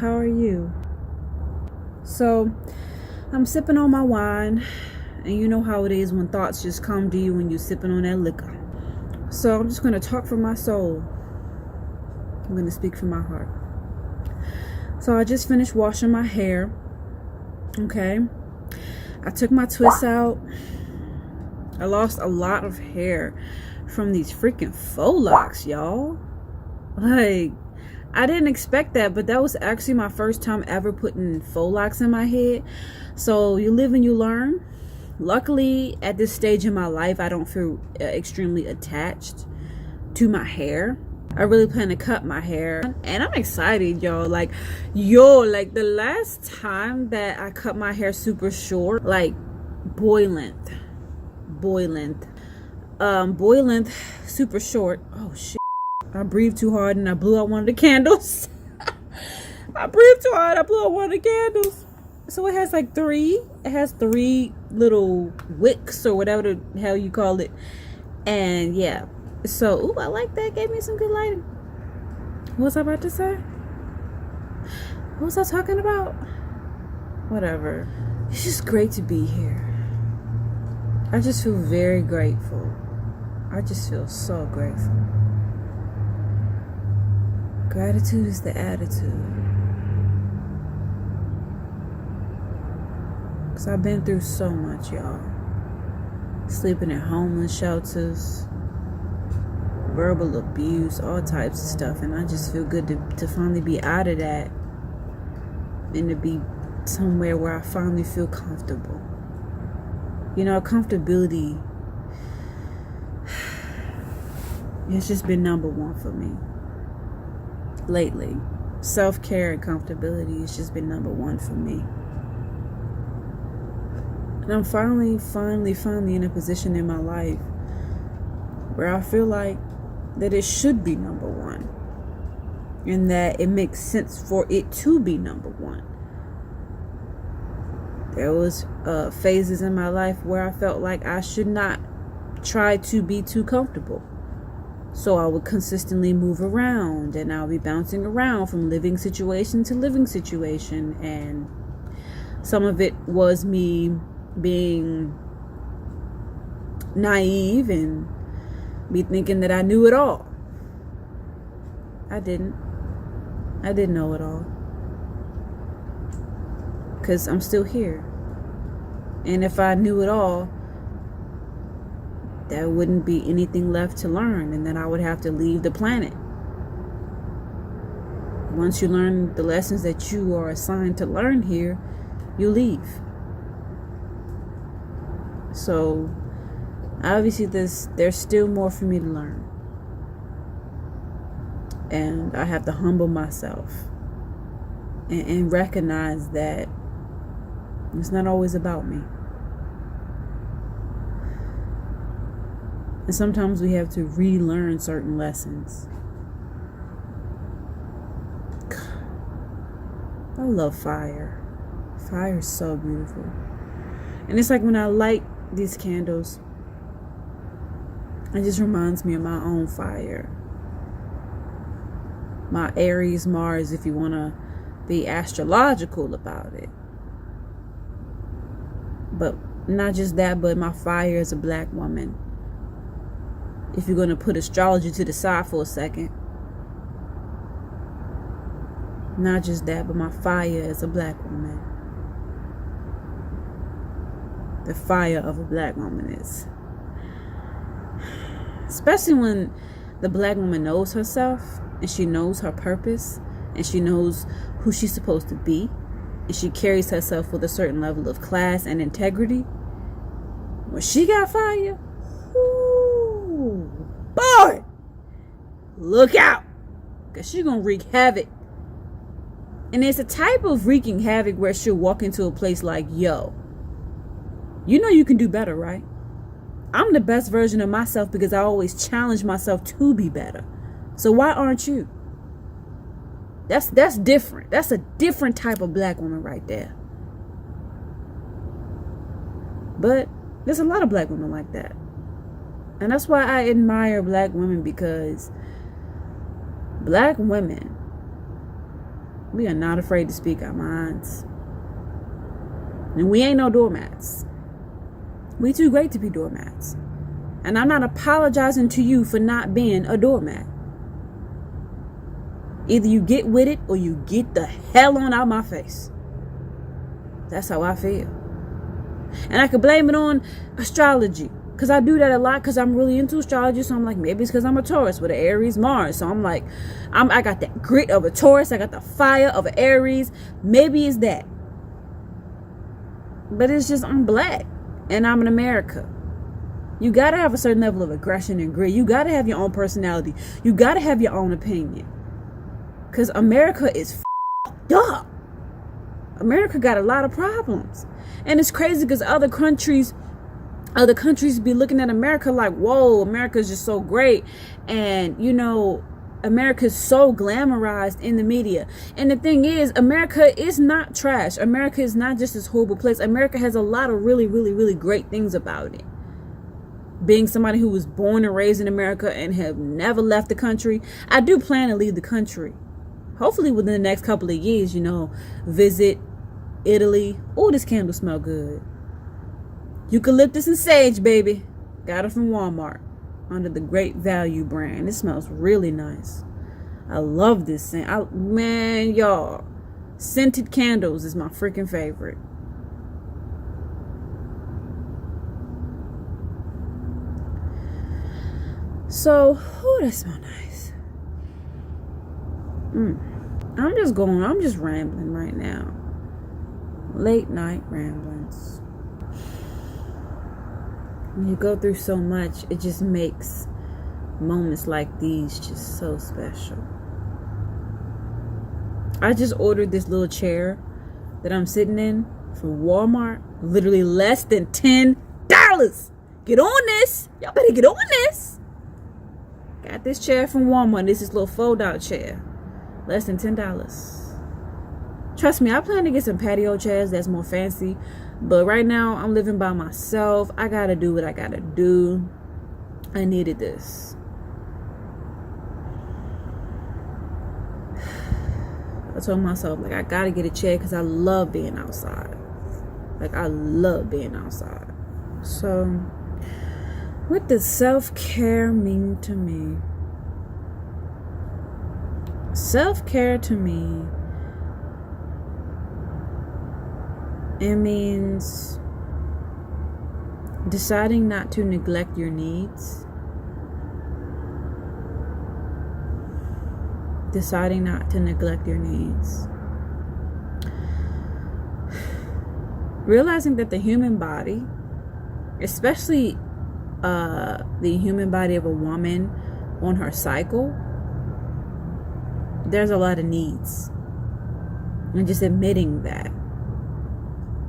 How are you? So, I'm sipping on my wine, and you know how it is when thoughts just come to you when you're sipping on that liquor. So, I'm just going to talk from my soul. I'm going to speak from my heart. So, I just finished washing my hair. Okay. I took my twists out. I lost a lot of hair from these freaking faux locks, y'all. Like, I didn't expect that, but that was actually my first time ever putting faux locks in my head. So you live and you learn. Luckily, at this stage in my life, I don't feel extremely attached to my hair. I really plan to cut my hair, and I'm excited, y'all. Like the last time that I cut my hair super short, like boy length, super short. Oh shit. I breathed too hard and I blew out one of the candles. I breathed too hard, I blew out one of the candles. So it has like three little wicks or whatever the hell you call it. And yeah. So, ooh, I like that. Gave me some good lighting. What was I about to say? What was I talking about? Whatever. It's just great to be here. I just feel very grateful. I just feel so grateful. Gratitude is the attitude. Because I've been through so much, y'all. Sleeping in homeless shelters, verbal abuse, all types of stuff. And I just feel good to finally be out of that. And to be somewhere where I finally feel comfortable. You know, comfortability, it's just been number one for me. Lately, self-care and comfortability has just been number one for me. And I'm finally in a position in my life where I feel like that it should be number one. And that it makes sense for it to be number one. There was phases in my life where I felt like I should not try to be too comfortable. So I would consistently move around, and I'll be bouncing around from living situation to living situation. And some of it was me being naive and me thinking that I knew it all. I didn't know it all. Because I'm still here. And if I knew it all, there wouldn't be anything left to learn, and then I would have to leave the planet. Once you learn the lessons that you are assigned to learn here, you leave. So obviously there's still more for me to learn. And I have to humble myself and recognize that it's not always about me. And sometimes we have to relearn certain lessons. I love fire. Fire is so beautiful. And it's like when I light these candles, it just reminds me of my own fire. My Aries, Mars, if you want to be astrological about it. But not just that, but my fire as a black woman. If you're going to put astrology to the side for a second. Not just that, but my fire as a black woman. The fire of a black woman is. Especially when the black woman knows herself, and she knows her purpose, and she knows who she's supposed to be, and she carries herself with a certain level of class and integrity. When she got fire, ooh, boy, look out, because she's going to wreak havoc. And it's a type of wreaking havoc where she'll walk into a place like, yo, you know you can do better, right? I'm the best version of myself because I always challenge myself to be better. So why aren't you? That's different. That's a different type of black woman right there. But there's a lot of black women like that. And that's why I admire black women, because black women We are not afraid to speak our minds. And we ain't no doormats. We too great to be doormats. And I'm not apologizing to you for not being a doormat. Either you get with it or you get the hell on out my face. That's how I feel. And I could blame it on astrology, because I do that a lot, because I'm really into astrology. So I'm like, maybe it's because I'm a Taurus with an Aries Mars. So I'm like, I got that grit of a Taurus. I got the fire of an Aries. Maybe it's that. But it's just, I'm black and I'm in America. You got to have a certain level of aggression and grit. You got to have your own personality. You got to have your own opinion. Because America is f***ed up. America got a lot of problems. And it's crazy because other countries be looking at America like, whoa, America's just so great. And, you know, America's so glamorized in the media. And the thing is, America is not trash. America is not just this horrible place. America has a lot of really, really, really great things about it. Being somebody who was born and raised in America and have never left the country, I do plan to leave the country. Hopefully within the next couple of years, you know, visit Italy. Oh, this candle smell good. Eucalyptus and sage, baby. Got it from Walmart under the Great Value brand. It smells really nice. I love this scent. Man, y'all, scented candles is my freaking favorite. So, oh, that smells nice. I'm just rambling right now. Late night ramblings. When you go through so much, it just makes moments like these just so special. I just ordered this little chair that I'm sitting in from Walmart. Literally less than $10. Get on this. Y'all better get on this. Got this chair from Walmart. This is a little fold-out chair. Less than $10. Trust me, I plan to get some patio chairs that's more fancy. But right now, I'm living by myself. I gotta do what I gotta do. I needed this. I told myself, like, I gotta get a chair because I love being outside. Like, I love being outside. So, what does self-care mean to me? Self-care to me, it means deciding not to neglect your needs. Deciding not to neglect your needs. Realizing that the human body, especially the human body of a woman on her cycle, there's a lot of needs. And just admitting that.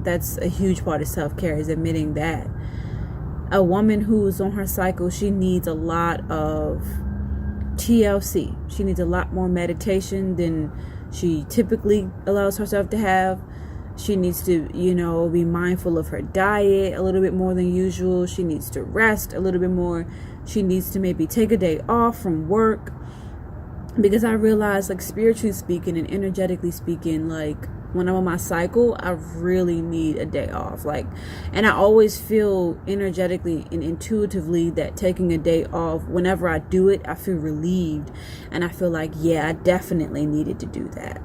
That's a huge part of self-care, is admitting that. A woman who is on her cycle, she needs a lot of TLC. She needs a lot more meditation than she typically allows herself to have. She needs to, you know, be mindful of her diet a little bit more than usual. She needs to rest a little bit more. She needs to maybe take a day off from work. Because I realize, like, spiritually speaking and energetically speaking, like, when I'm on my cycle, I really need a day off. Like, and I always feel energetically and intuitively that taking a day off, whenever I do it, I feel relieved. And I feel like, yeah, I definitely needed to do that.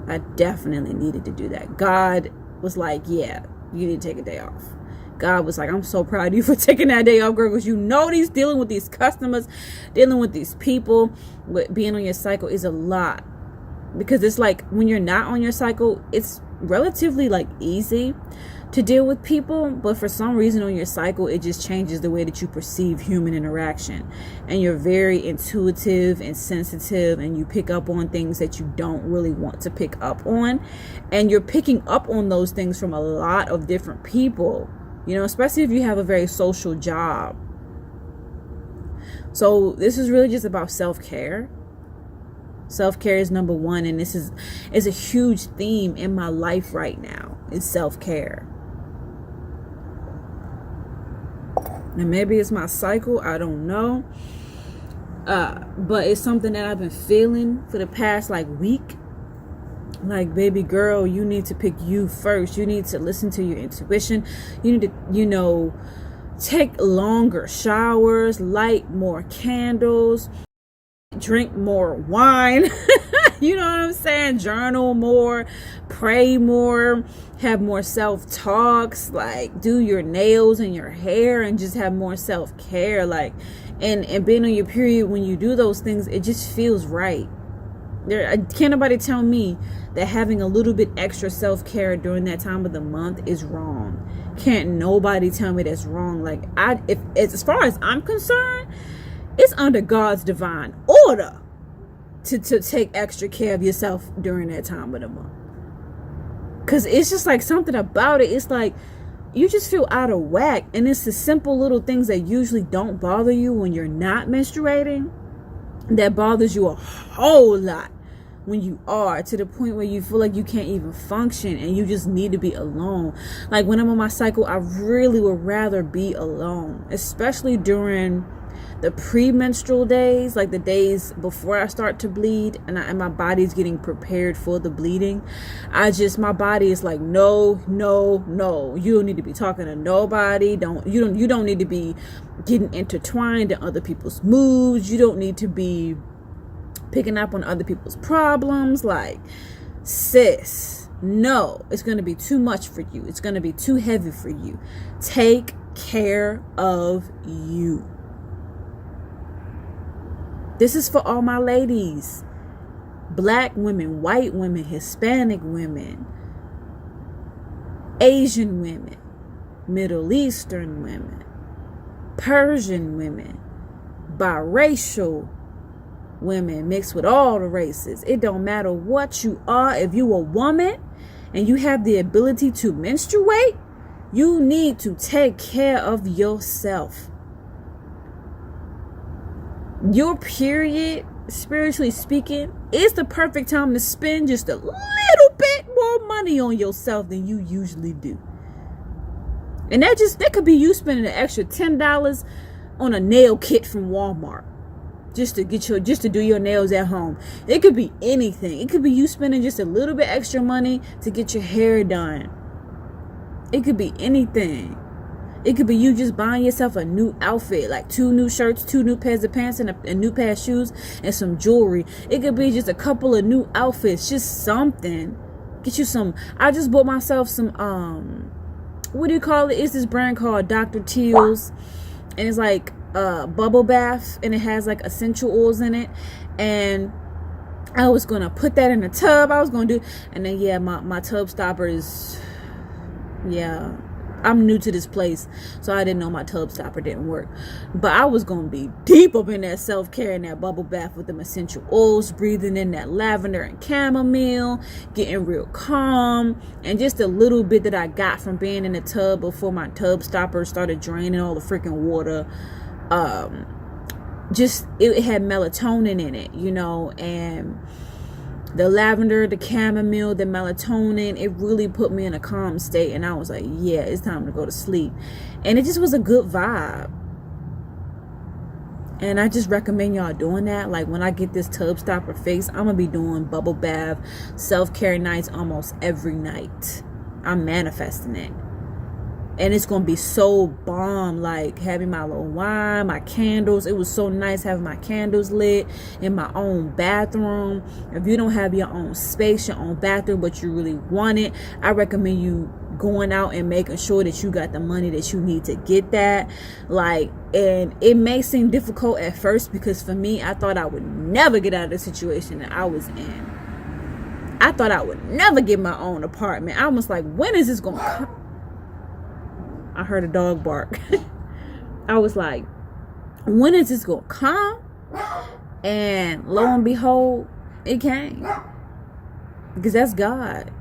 I definitely needed to do that. God was like, yeah, you need to take a day off. God was like, I'm so proud of you for taking that day off, girl, because you know dealing with these customers, dealing with these people, with being on your cycle is a lot. Because it's like, when you're not on your cycle, it's relatively like easy to deal with people, but for some reason on your cycle, it just changes the way that you perceive human interaction. And you're very intuitive and sensitive, and you pick up on things that you don't really want to pick up on. And you're picking up on those things from a lot of different people, you know, especially if you have a very social job. So this is really just about self-care. Self-care is number one, and this is a huge theme in my life right now, is self-care. And maybe it's my cycle, I don't know. But it's something that I've been feeling for the past like week. Like, baby girl, you need to pick you first. You need to listen to your intuition. You need to, take longer showers, light more candles, drink more wine. You know what I'm saying? Journal more, pray more, have more self-talks, like do your nails and your hair and just have more self-care. Like, and being on your period, when you do those things, it just feels right. Can't nobody tell me that having a little bit extra self-care during that time of the month is wrong. Can't nobody tell me that's wrong. Like, as far as I'm concerned, it's under God's divine order to take extra care of yourself during that time of the month. Because it's just like something about it. It's like you just feel out of whack. And it's the simple little things that usually don't bother you when you're not menstruating that bothers you a whole lot when you are, to the point where you feel like you can't even function and you just need to be alone. Like, when I'm on my cycle, I really would rather be alone, especially during the premenstrual days, like the days before I start to bleed and my body's getting prepared for the bleeding. My body is like, no, you don't need to be talking to nobody. You don't need to be getting intertwined in other people's moods. You don't need to be picking up on other people's problems. Like, sis, no, it's going to be too much for you. It's going to be too heavy for you. Take care of you. This is for all my ladies. Black women, white women, Hispanic women, Asian women, Middle Eastern women, Persian women, biracial women, mixed with all the races. It don't matter what you are. If you a woman and you have the ability to menstruate, you need to take care of yourself. Your period, spiritually speaking, is the perfect time to spend just a little bit more money on yourself than you usually do. And that could be you spending an extra $10 on a nail kit from Walmart just to do your nails at home. It could be anything. It could be you spending just a little bit extra money to get your hair done. It could be anything. It could be you just buying yourself a new outfit, like 2 new shirts, 2 new pairs of pants, and a new pair of shoes, and some jewelry. It could be just a couple of new outfits, just something. Get you some. I just bought myself some, what do you call it? It's this brand called Dr. Teal's, and it's like a bubble bath, and it has like essential oils in it. And I was going to put that in a tub. And then, my tub stopper is, I'm new to this place, so I didn't know my tub stopper didn't work. But I was going to be deep up in that self-care and that bubble bath with them essential oils, breathing in that lavender and chamomile, getting real calm. And just a little bit that I got from being in the tub before my tub stopper started draining all the freaking water. It had melatonin in it, and the lavender, the chamomile, the melatonin, it really put me in a calm state. And I was like, yeah, it's time to go to sleep. And it just was a good vibe. And I just recommend y'all doing that. Like, when I get this tub stopper fixed, I'm going to be doing bubble bath, self-care nights almost every night. I'm manifesting it. And it's going to be so bomb, like having my little wine, my candles. It was so nice having my candles lit in my own bathroom. If you don't have your own space, your own bathroom, but you really want it, I recommend you going out and making sure that you got the money that you need to get that. Like, and it may seem difficult at first, because for me, I thought I would never get out of the situation that I was in. I thought I would never get my own apartment. I was like, when is this going to come? I heard a dog bark. I was like, when is this going to come? And lo and behold, it came. Because that's God.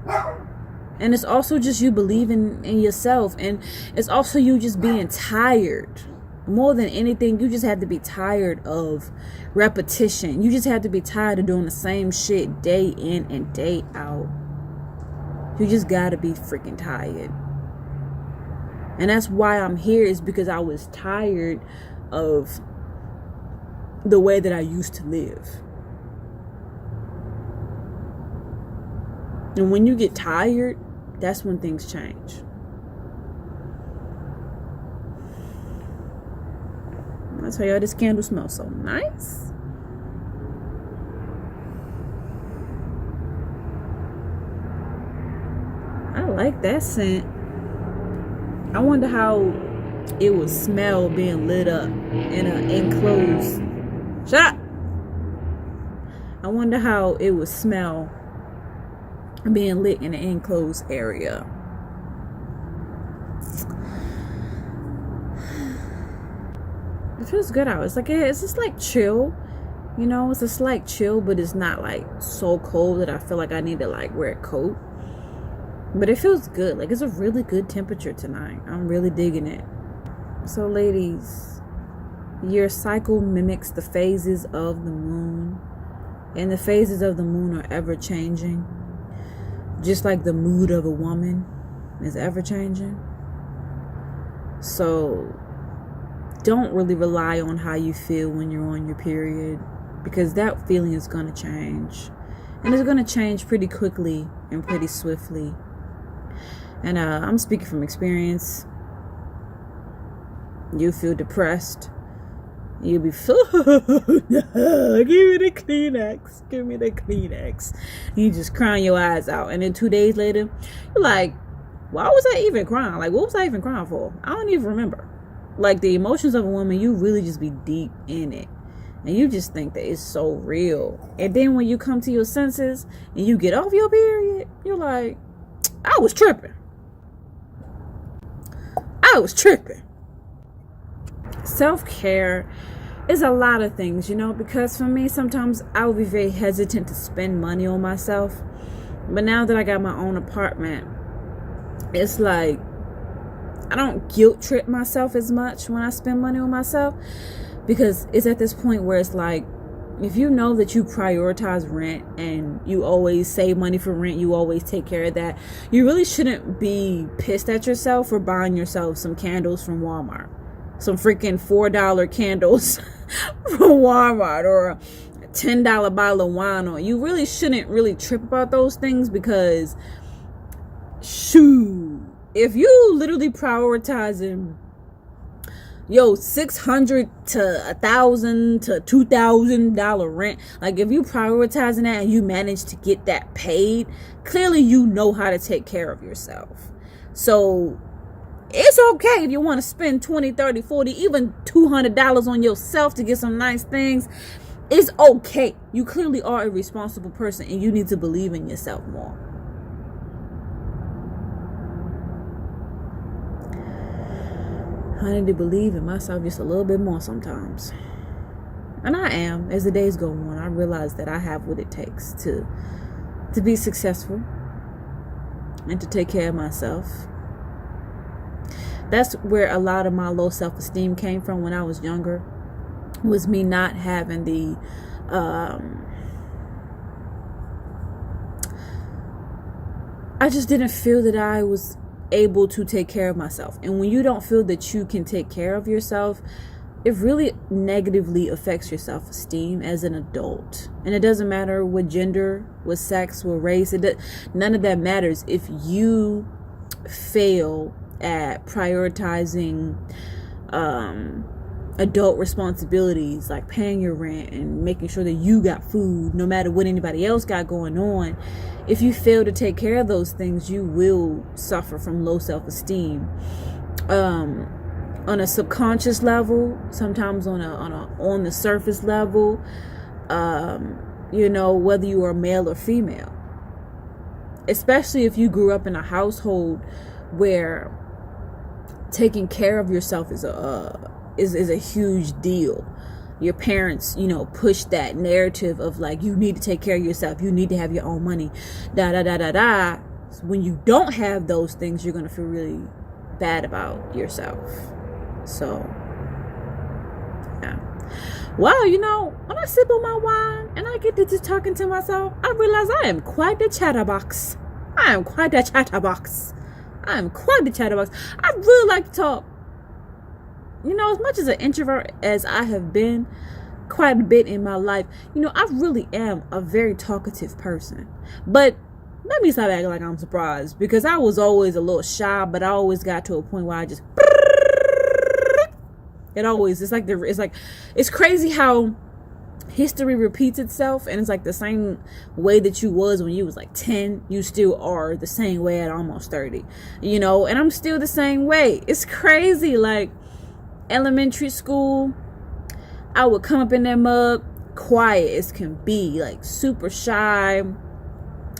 And it's also just you believing in yourself. And it's also you just being tired. More than anything, you just have to be tired of repetition. You just have to be tired of doing the same shit day in and day out. You just got to be freaking tired. And that's why I'm here, is because I was tired of the way that I used to live. And when you get tired, that's when things change. I'll tell y'all, this candle smells so nice. I like that scent. I wonder how it would smell being lit up in an enclosed shop. I wonder how it would smell being lit in an enclosed area. It feels good out. It's like, it's just like chill, you know. It's a slight chill, but it's not like so cold that I feel like I need to like wear a coat. But it feels good. Like, it's a really good temperature tonight. I'm really digging it. So ladies, your cycle mimics the phases of the moon, and the phases of the moon are ever changing, just like the mood of a woman is ever changing. So don't really rely on how you feel when you're on your period, because that feeling is going to change, and it's going to change pretty quickly and pretty swiftly. And I'm speaking from experience. You feel depressed, you'll be full. Give me the Kleenex, give me the Kleenex. You just crying your eyes out, and then 2 days later you're like, why was I even crying? Like, what was I even crying for? I don't even remember. Like, the emotions of a woman, you really just be deep in it, and you just think that it's so real. And then when you come to your senses and you get off your period, you're like, I was tripping. Self-care is a lot of things, you know, because for me, sometimes I would be very hesitant to spend money on myself. But now that I got my own apartment, it's like I don't guilt trip myself as much when I spend money on myself, because it's at this point where it's like, if you know that you prioritize rent and you always save money for rent, you always take care of that, you really shouldn't be pissed at yourself for buying yourself some candles from Walmart. Some freaking $4 candles from Walmart, or a $10 bottle of wine. Or you really shouldn't really trip about those things, because shoot, if you literally prioritizing $600 to $1,000 to $2,000 rent, like if you prioritizing that and you manage to get that paid, clearly you know how to take care of yourself. So it's okay if you want to spend $20, $30, $40, even $200 on yourself to get some nice things. It's okay. You clearly are a responsible person, and you need to believe in yourself more. I need to believe in myself just a little bit more sometimes. And I am. As the days go on, I realize that I have what it takes to be successful and to take care of myself. That's where a lot of my low self-esteem came from when I was younger, was me not having the I just didn't feel that I was able to take care of myself. And when you don't feel that you can take care of yourself, it really negatively affects your self-esteem as an adult. And it doesn't matter what gender, what sex, what race, none of that matters. If you fail at prioritizing adult responsibilities like paying your rent and making sure that you got food no matter what anybody else got going on, if you fail to take care of those things, you will suffer from low self-esteem on a subconscious level, sometimes on the surface level, whether you are male or female, especially if you grew up in a household where taking care of yourself is a huge deal. Your parents, push that narrative of like, you need to take care of yourself, you need to have your own money, da da da da da. When you don't have those things, you're gonna feel really bad about yourself. So yeah. Well, when I sip on my wine and I get to just talking to myself, I realize I am quite the chatterbox. I really like to talk. As much as an introvert as I have been quite a bit in my life, I really am a very talkative person. But let me stop acting like I'm surprised, because I was always a little shy, but I always got to a point where I just, it's crazy how history repeats itself, and it's like the same way that you was when you was like 10, you still are the same way at almost 30, and I'm still the same way. It's crazy. Like elementary school, I would come up in that mug quiet as can be, like super shy,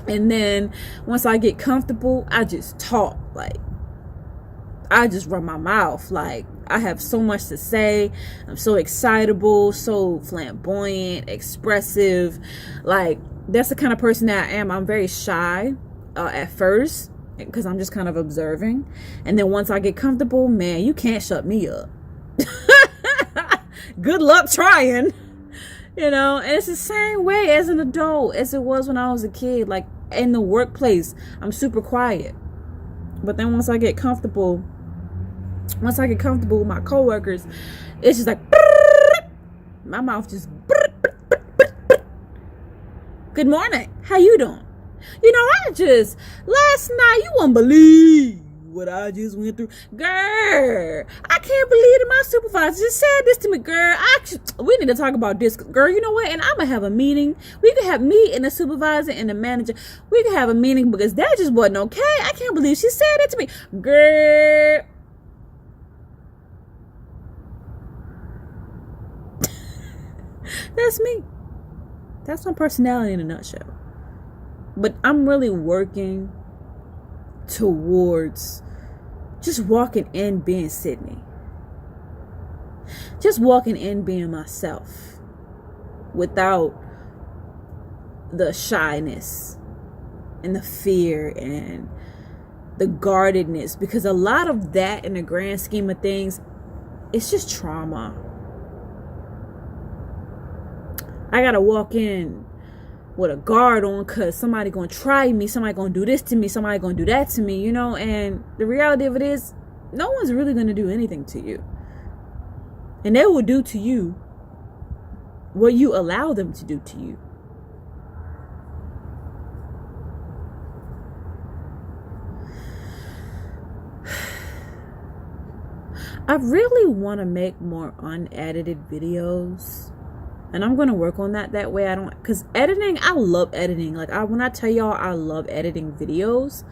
and then once I get comfortable, I just talk. Like I just run my mouth. Like I have so much to say. I'm so excitable, so flamboyant, expressive. Like that's the kind of person that I am. I'm very shy at first, because I'm just kind of observing, and then once I get comfortable, man, you can't shut me up. Good luck trying. And it's the same way as an adult as it was when I was a kid. Like in the workplace, I'm super quiet, but then once I get comfortable with my coworkers, it's just like my mouth just, good morning, how you doing? Last night, you won't believe what I just went through. Girl, I can't believe that my supervisor just said this to me. Girl, we need to talk about this. Girl, you know what? And I'm going to have a meeting. We could have me and the supervisor and the manager. We could have a meeting, because that just wasn't okay. I can't believe she said it to me. Girl. That's me. That's my personality in a nutshell. But I'm really working towards just walking in being Sydney. Just walking in being myself without the shyness and the fear and the guardedness, because a lot of that in the grand scheme of things, it's just trauma. I gotta walk in with a guard on, because somebody gonna try me, somebody gonna do this to me, somebody gonna do that to me, and the reality of it is, no one's really gonna do anything to you, and they will do to you what you allow them to do to you. I really want to make more unedited videos, and I'm going to work on that way. Because editing, I love editing. Like when I tell y'all I love editing videos,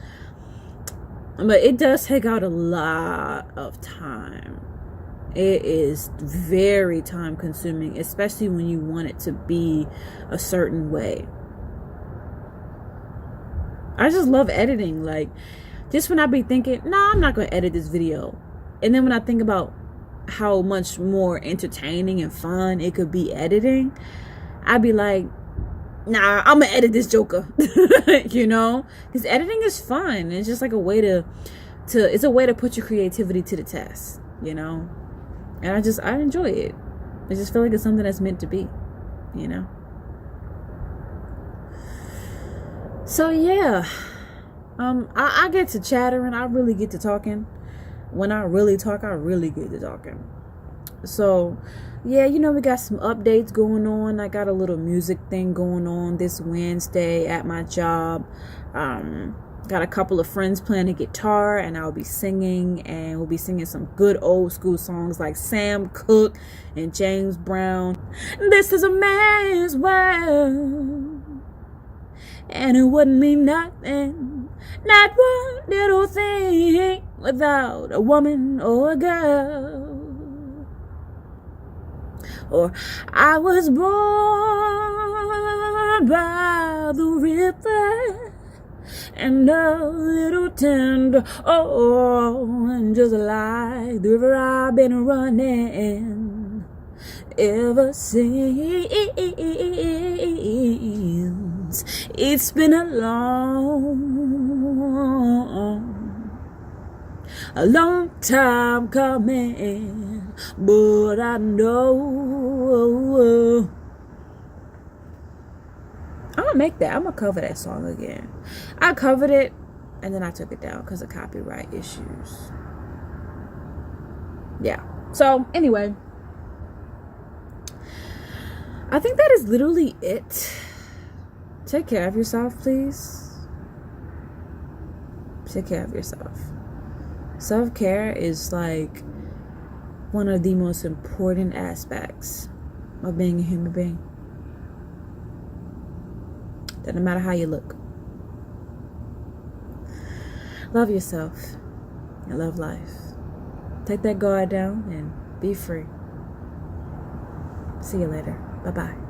but it does take out a lot of time. It is very time consuming, especially when you want it to be a certain way. I just love editing. Like just when I be thinking, no, I'm not going to edit this video. And then when I think about how much more entertaining and fun it could be editing, I'd be like, nah, I'm gonna edit this joker. Because editing is fun. It's just like a way to it's a way to put your creativity to the test, and I enjoy it. I just feel like it's something that's meant to be, so yeah, I get to chattering. I really get to talking. When I really talk, I really get to talking. So, yeah, we got some updates going on. I got a little music thing going on this Wednesday at my job. Got a couple of friends playing the guitar, and I'll be singing, and we'll be singing some good old school songs like Sam Cooke and James Brown. This is a man's world, and it wouldn't mean nothing, not one little thing, without a woman or a girl. Or I was born by the river, and a little tender, and just like the river I've been running ever since. It's been a long time coming, but I know I'm gonna make that. I'm gonna cover that song again. I covered it and then I took it down because of copyright issues. Yeah. So anyway, I think that is literally it. Take care of yourself, please. Take care of yourself. Self-care is like one of the most important aspects of being a human being. That no matter how you look, love yourself and love life. Take that guard down and be free. See you later. Bye-bye.